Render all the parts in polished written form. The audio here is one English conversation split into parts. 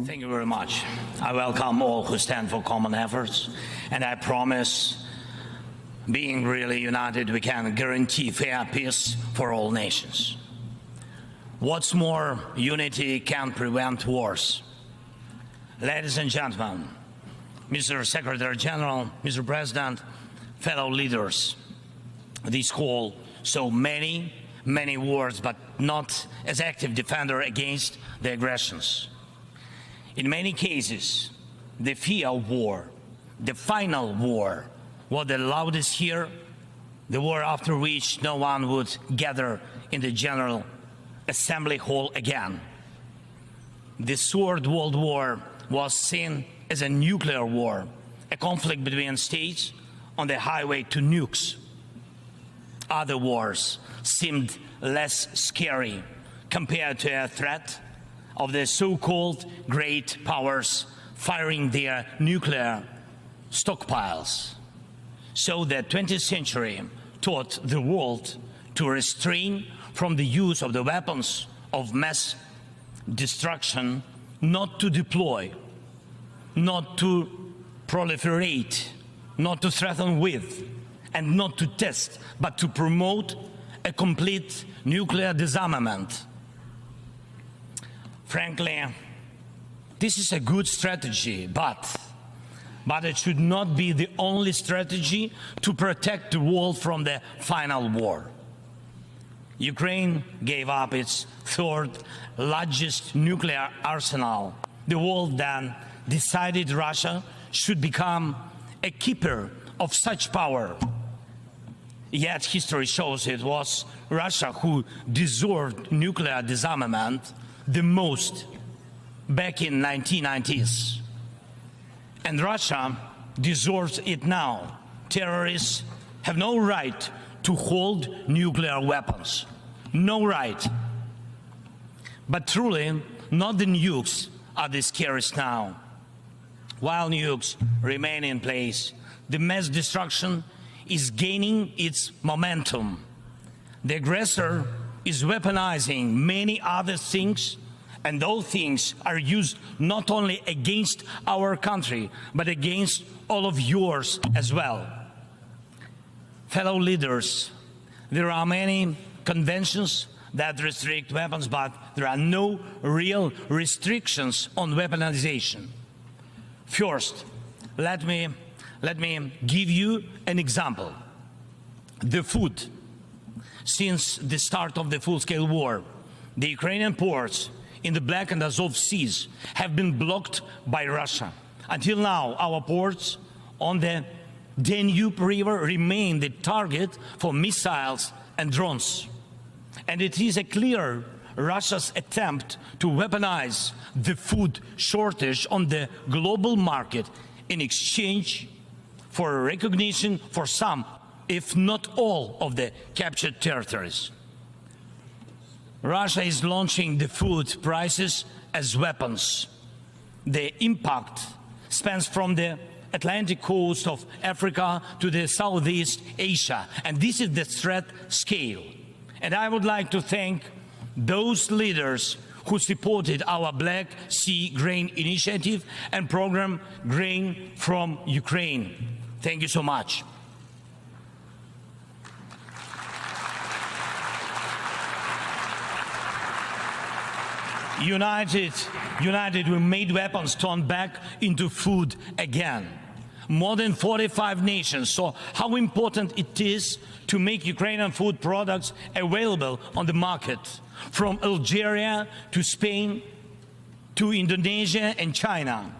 Thank you very much. I welcome all who stand for common efforts, and I promise, being really united, we can guarantee fair peace for all nations. What's more, unity can prevent wars. Ladies and gentlemen, Mr. Secretary General, Mr. President, fellow leaders, this call saw many wars, but not as active defender against the aggressions. In many cases, the fear of war, the final war, was the loudest here, the war after which no one would gather in the General Assembly Hall again. The Third World War was seen as a nuclear war, a conflict between states on the highway to nukes. Other wars seemed less scary compared to a threat of the so-called great powers firing their nuclear stockpiles. So the 20th century taught the world to restrain from the use of the weapons of mass destruction, not to deploy, not to proliferate, not to threaten with, and not to test, but to promote a complete nuclear disarmament. Frankly, this is a good strategy, but it should not be the only strategy to protect the world from the final war. Ukraine gave up its third largest nuclear arsenal. The world then decided Russia should become a keeper of such power. Yet history shows it was Russia who deserved nuclear disarmament the most back in 1990s. And Russia deserves it now. Terrorists have no right to hold nuclear weapons. No right. But truly, not the nukes are the scariest now. While nukes remain in place, the mass destruction is gaining its momentum. The aggressor is weaponizing many other things, and those things are used not only against our country, but against all of yours as well. Fellow leaders, there are many conventions that restrict weapons, but there are no real restrictions on weaponization. First, let me give you an example. The food. Since the start of the full-scale war, the Ukrainian ports in the Black and Azov Seas have been blocked by Russia. Until now, our ports on the Danube River remain the target for missiles and drones. And it is a clear Russia's attempt to weaponize the food shortage on the global market in exchange for recognition for some, if not all, of the captured territories. Russia is launching the food prices as weapons. The impact spans from the Atlantic coast of Africa to the Southeast Asia, and this is the threat scale. And I would like to thank those leaders who supported our Black Sea Grain Initiative and program Grain from Ukraine. Thank you so much. United, we made weapons turn back into food again. More than 45 nations saw how important it is to make Ukrainian food products available on the market, from Algeria to Spain to Indonesia and China.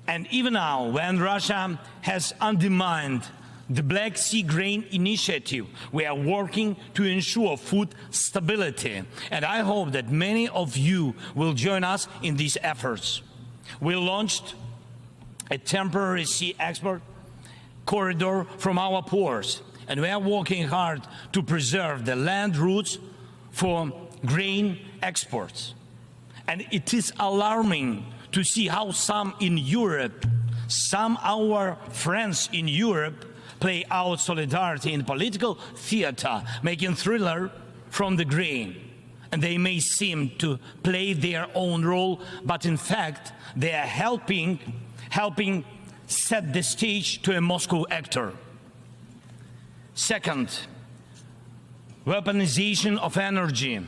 And even now, when Russia has undermined the Black Sea Grain Initiative, we are working to ensure food stability, and I hope that many of you will join us in these efforts. We launched a temporary sea export corridor from our ports, and we are working hard to preserve the land routes for grain exports. And it is alarming to see how some our friends in Europe play out solidarity in political theater, making thriller from the grain. and they may seem to play their own role, but in fact, they are helping set the stage to a Moscow actor. Second, weaponization of energy.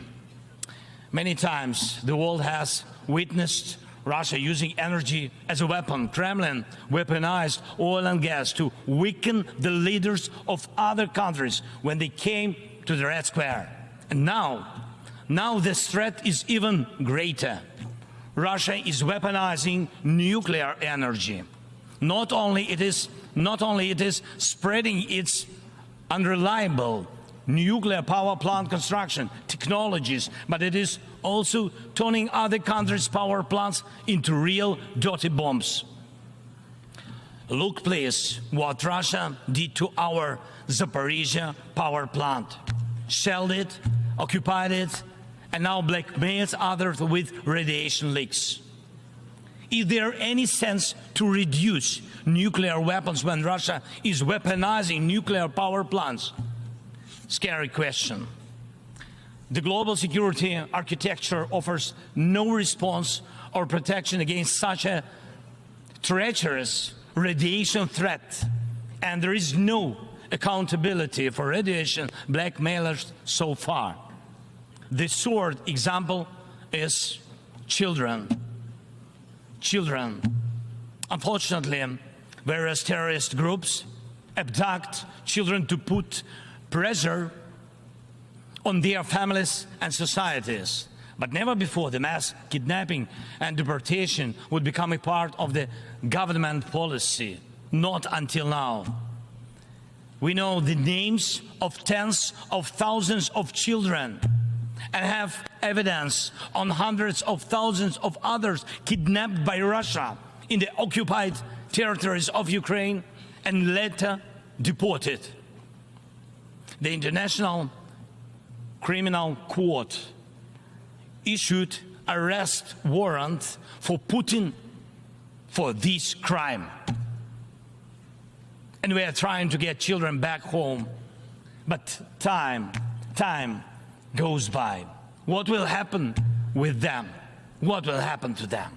Many times the world has witnessed Russia using energy as a weapon. Kremlin weaponized oil and gas to weaken the leaders of other countries when they came to the Red Square. And now this threat is even greater. Russia is weaponizing nuclear energy. Not only it is spreading its unreliable nuclear power plant construction technologies, but it is also turning other countries' power plants into real dirty bombs. Look, please, what Russia did to our Zaporizhzhia power plant. Shelled it, occupied it, and now blackmails others with radiation leaks. Is there any sense to reduce nuclear weapons when Russia is weaponizing nuclear power plants? Scary question. The global security architecture offers no response or protection against such a treacherous radiation threat, and there is no accountability for radiation blackmailers so far. The third example is children. Unfortunately, various terrorist groups abduct children to put pressure on their families and societies. But never before the mass kidnapping and deportation would become a part of the government policy. Not until now. We know the names of tens of thousands of children and have evidence on hundreds of thousands of others kidnapped by Russia in the occupied territories of Ukraine and later deported. The International Criminal Court issued arrest warrant for Putin for this crime. And we are trying to get children back home. But time goes by. What will happen with them? What will happen to them?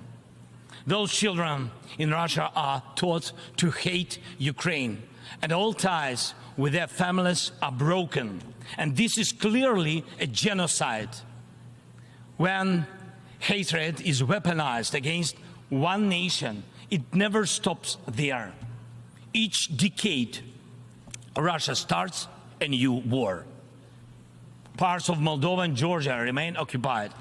Those children in Russia are taught to hate Ukraine, and all ties with their families are broken. And this is clearly a genocide. When hatred is weaponized against one nation, it never stops there. Each decade, Russia starts a new war. Parts of Moldova and Georgia remain occupied.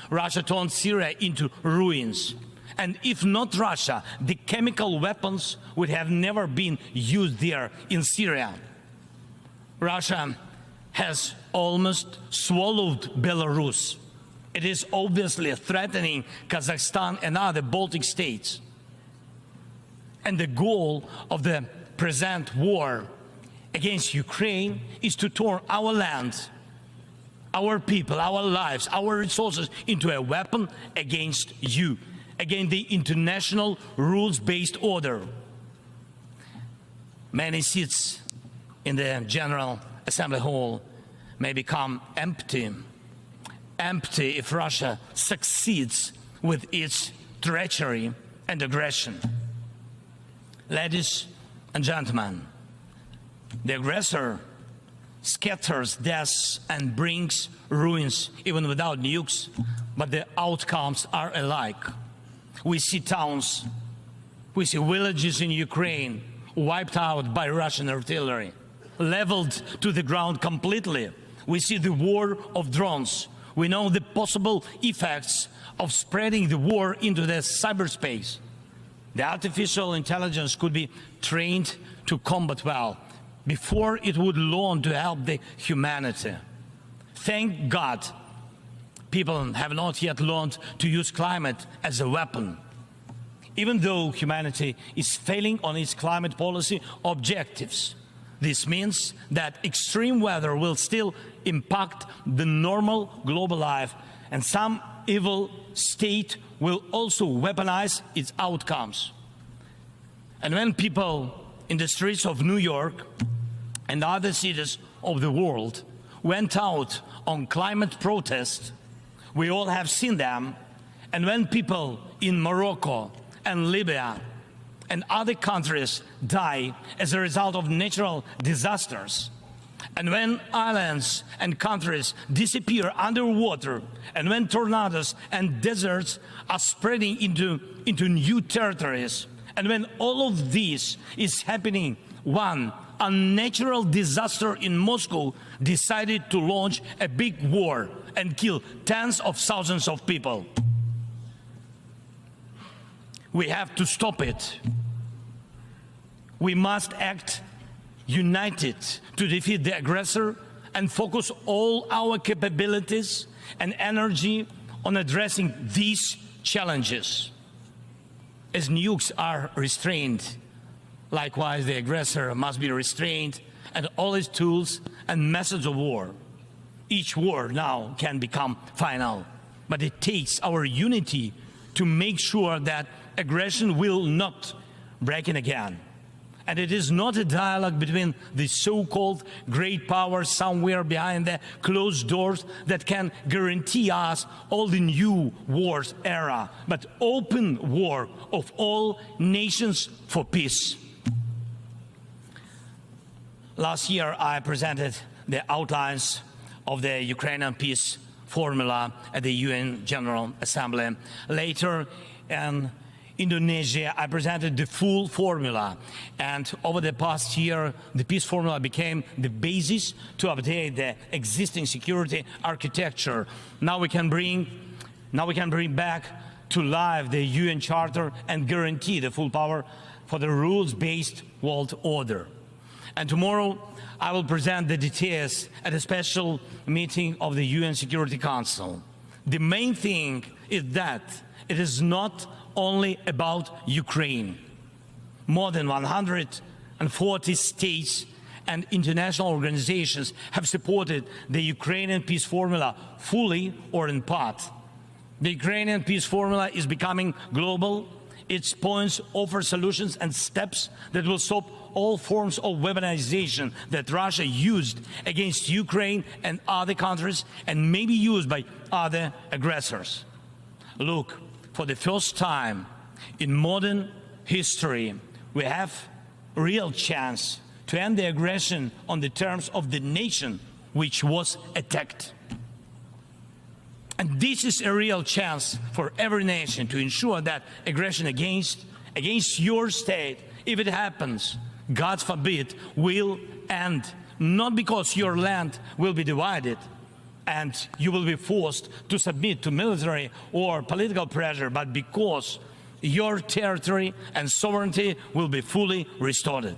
Russia turned Syria into ruins. And if not Russia, the chemical weapons would have never been used there in Syria. Russia has almost swallowed Belarus. It is obviously threatening Kazakhstan and other Baltic states. And the goal of the present war against Ukraine is to turn our land, our people, our lives, our resources into a weapon against you, against the international rules-based order. Many seats in the General Assembly Hall may become empty if Russia succeeds with its treachery and aggression. Ladies and gentlemen, the aggressor scatters deaths and brings ruins even without nukes, but the outcomes are alike. We see towns, we see villages in Ukraine wiped out by Russian artillery, leveled to the ground completely. We see the war of drones. We know the possible effects of spreading the war into the cyberspace. The artificial intelligence could be trained to combat well before it would learn to help the humanity. Thank God, people have not yet learned to use climate as a weapon. Even though humanity is failing on its climate policy objectives, this means that extreme weather will still impact the normal global life, and some evil state will also weaponize its outcomes. And when people in the streets of New York and other cities of the world went out on climate protests, We all have seen them. And when people in Morocco and Libya and other countries die as a result of natural disasters, and when islands and countries disappear underwater, and when tornadoes and deserts are spreading into new territories, and when all of this is happening, one unnatural disaster in Moscow decided to launch a big war and kill tens of thousands of people. We have to stop it. We must act united to defeat the aggressor and focus all our capabilities and energy on addressing these challenges. As nukes are restrained, likewise the aggressor must be restrained, and all his tools and methods of war. Each war now can become final, but it takes our unity to make sure that aggression will not break in again. And it is not a dialogue between the so-called great powers somewhere behind the closed doors that can guarantee us all the new wars era, but open war of all nations for peace. Last year, I presented the outlines of the Ukrainian peace formula at the UN General Assembly. Later, in Indonesia, I presented the full formula, and over the past year, the peace formula became the basis to update the existing security architecture. Now we can bring back to life the UN Charter and guarantee the full power for the rules-based world order. And tomorrow, I will present the details at a special meeting of the UN Security Council. The main thing is that it is not only about Ukraine. More than 140 states and international organizations have supported the Ukrainian peace formula fully or in part. The Ukrainian peace formula is becoming global. Its points offer solutions and steps that will stop all forms of weaponization that Russia used against Ukraine and other countries and may be used by other aggressors. Look, for the first time in modern history, we have a real chance to end the aggression on the terms of the nation which was attacked. And this is a real chance for every nation to ensure that aggression against your state, if it happens, God forbid, will end, not because your land will be divided and you will be forced to submit to military or political pressure, but because your territory and sovereignty will be fully restored.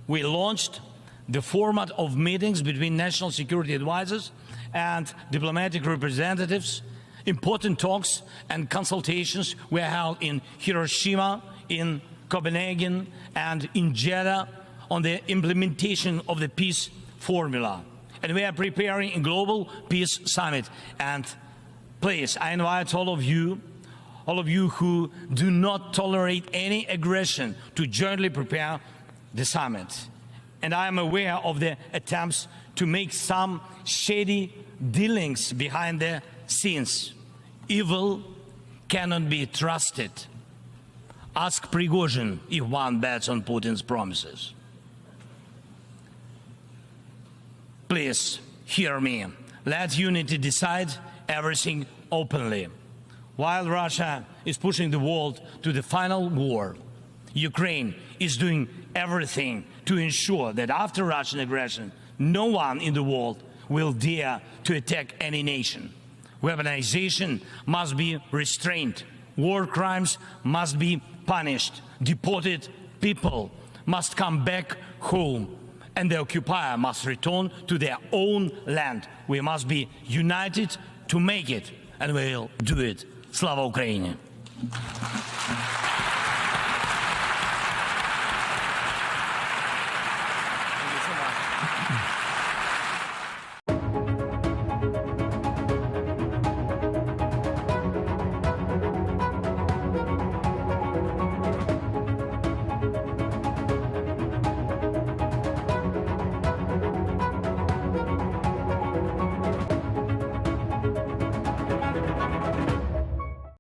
We launched the format of meetings between national security advisors and diplomatic representatives. Important talks and consultations were held in Hiroshima, in Copenhagen, and in Jeddah on the implementation of the peace formula. And we are preparing a global peace summit. And please, I invite all of you who do not tolerate any aggression to jointly prepare the summit. And I am aware of the attempts to make some shady dealings behind the scenes. Evil cannot be trusted. Ask Prigozhin if one bets on Putin's promises. Please hear me. Let unity decide everything openly. While Russia is pushing the world to the final war, Ukraine is doing everything to ensure that after Russian aggression, no one in the world will dare to attack any nation. Weaponization must be restrained. War crimes must be punished. Deported people must come back home. And the occupier must return to their own land. We must be united to make it, and we'll do it. Slava Ukraini!